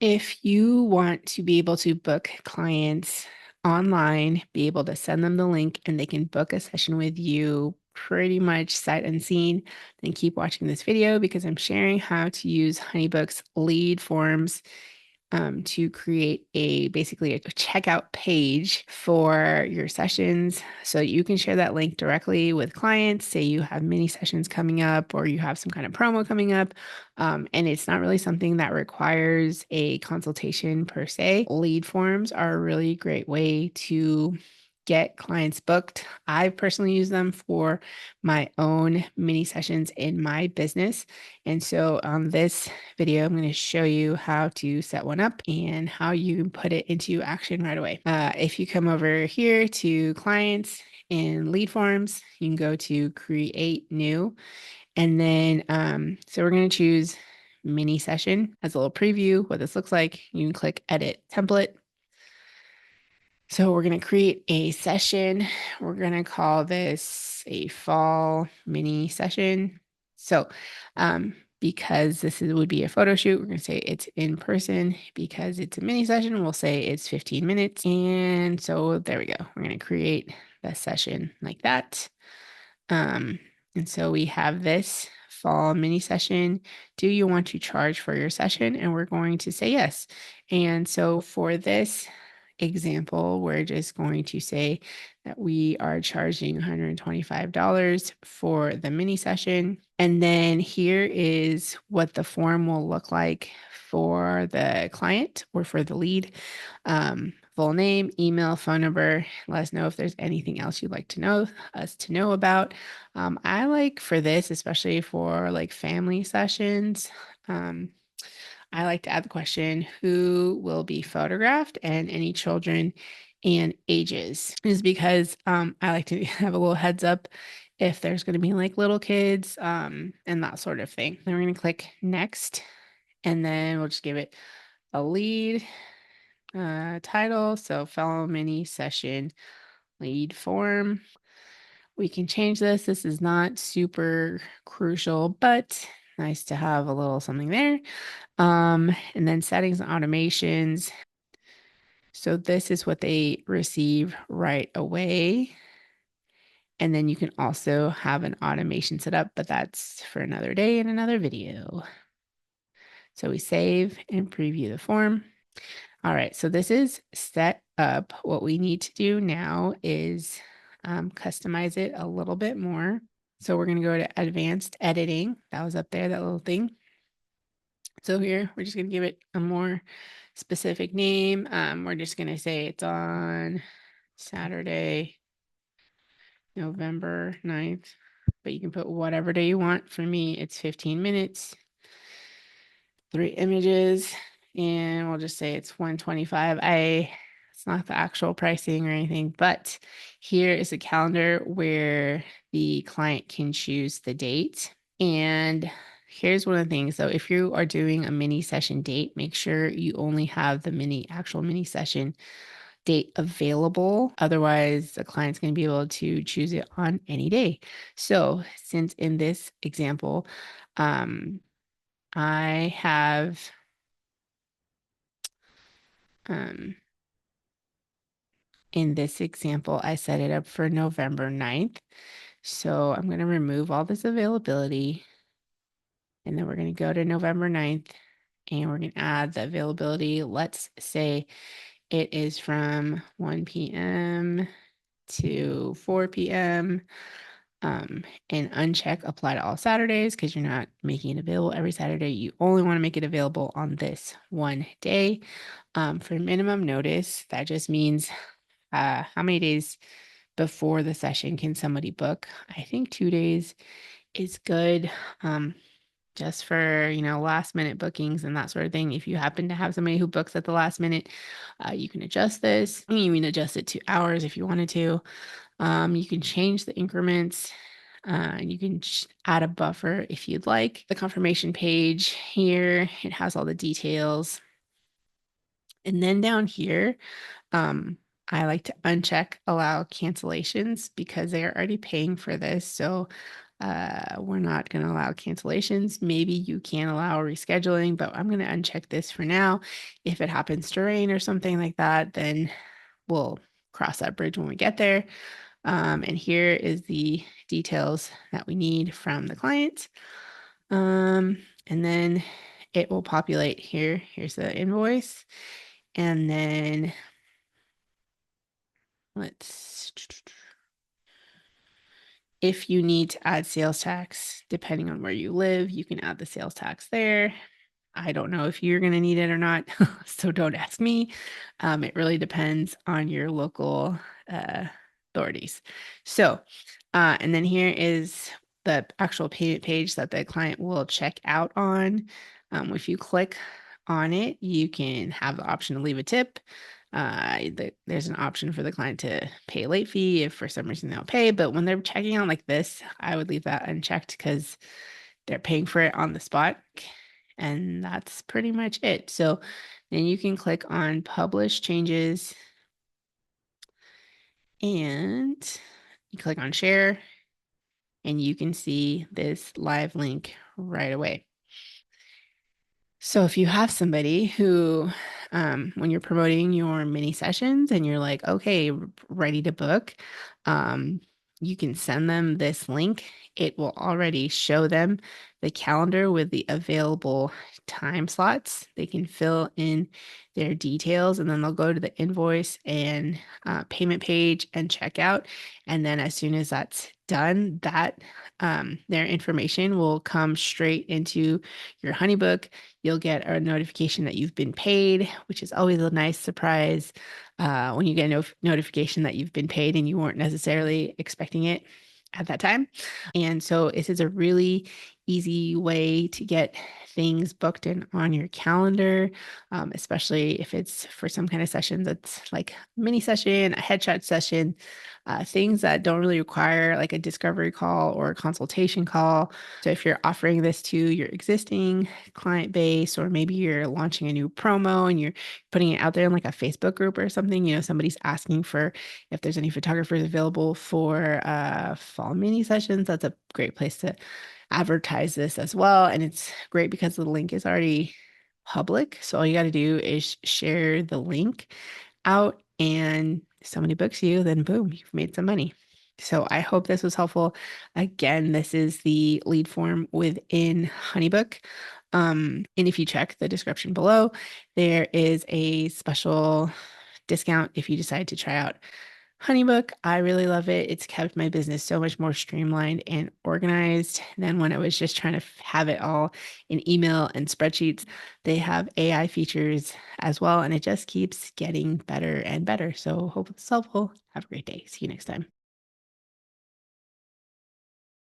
If you want to be able to book clients online, be able to send them the link and they can book a session with you pretty much sight unseen, then keep watching this video because I'm sharing how to use Honeybook's lead forms to create basically a checkout page for your sessions so you can share that link directly with clients. Say you have mini sessions coming up or you have some kind of promo coming up, and it's not really something that requires a consultation per se. Lead forms are a really great way to get clients booked. I personally use them for my own mini sessions in my business. And so on this video, I'm going to show you how to set one up and how you can put it into action right away. If you come over here to clients and lead forms, you can go to create new. And then, so we're going to choose mini session as a little preview, what this looks like. You can click edit template. So we're going to create a session. We're going to call this a fall mini session. So, because would be a photo shoot, we're going to say it's in person. Because it's a mini session, we'll say it's 15 minutes. And so there we go. We're going to create the session like that. And so we have this fall mini session. Do you want to charge for your session? And we're going to say yes. And so for this example, we're just going to say that we are charging $125 for the mini session. And then here is what the form will look like for the client or for the lead. Full name, email, phone number. Let us know if there's anything else you'd like to know us to know about. I like for this, especially for like family sessions, I like to add the question, who will be photographed and any children and ages, is because I like to have a little heads up if there's going to be like little kids and that sort of thing. Then we're going to click next, and then we'll just give it a lead title. So fellow mini session lead form. We can change this. This is not super crucial, but nice to have a little something there. And then settings and automations. So this is what they receive right away. And then you can also have an automation set up, but that's for another day in another video. So we save and preview the form. All right, so this is set up. What we need to do now is customize it a little bit more. So we're going to go to advanced editing. That was up there, that little thing. So here, we're just going to give it a more specific name. We're just going to say it's on Saturday, November 9th, but you can put whatever day you want. For me, it's 15 minutes, 3 images, and we'll just say it's 125. It's not the actual pricing or anything, but here is a calendar where the client can choose the date. And here's one of the things. So if you are doing a mini session date, make sure you only have the actual mini session date available. Otherwise, the client's going to be able to choose it on any day. So since in this example, I have in this example, I set it up for November 9th. So I'm going to remove all this availability. And then we're going to go to November 9th and we're going to add the availability. Let's say it is from 1 p.m. to 4 p.m. And uncheck apply to all Saturdays because you're not making it available every Saturday. You only want to make it available on this one day. For minimum notice, that just means how many days before the session can somebody book? I think 2 days is good. Just for, last minute bookings and that sort of thing. If you happen to have somebody who books at the last minute, you can adjust this. You can adjust it to hours if you wanted to. You can change the increments. You can add a buffer if you'd like. The confirmation page here, it has all the details. And then down here, I like to uncheck allow cancellations because they are already paying for this. So We're not going to allow cancellations. Maybe you can allow rescheduling, but I'm going to uncheck this for now. If it happens to rain or something like that, then we'll cross that bridge when we get there. And here is the details that we need from the client. And then it will populate here. Here's the invoice. And then if you need to add sales tax, depending on where you live, you can add the sales tax there. I don't know if you're going to need it or not, so don't ask me. It really depends on your local authorities. So, and then here is the actual payment page that the client will check out on. If you click on it, you can have the option to leave a tip. There's an option for the client to pay a late fee if for some reason they'll pay, but when they're checking out like this, I would leave that unchecked because they're paying for it on the spot. And that's pretty much it. So then you can click on publish changes and you click on share and you can see this live link right away. So if you have somebody who, when you're promoting your mini sessions and you're like, okay, ready to book, you can send them this link. It will already show them the calendar with the available time slots. They can fill in their details and then they'll go to the invoice and payment page and check out. And then as soon as that's done, their information will come straight into your Honeybook. You'll get a notification that you've been paid, which is always a nice surprise when you get a notification that you've been paid and you weren't necessarily expecting it at that time. And so this is a really easy way to get things booked in on your calendar, especially if it's for some kind of session that's like a mini session, a headshot session, things that don't really require like a discovery call or a consultation call. So if you're offering this to your existing client base, or maybe you're launching a new promo and you're putting it out there in like a Facebook group or something, somebody's asking for if there's any photographers available for fall mini sessions, that's a great place to advertise this as well. And it's great because the link is already public. So all you got to do is share the link out, and if somebody books you, then boom, you've made some money. So I hope this was helpful. Again, this is the lead form within Honeybook. And if you check the description below, there is a special discount if you decide to try out Honeybook. I really love it. It's kept my business so much more streamlined and organized than when I was just trying to have it all in email and spreadsheets. They have AI features as well, and it just keeps getting better and better. So hope it's helpful. Have a great day. See you next time.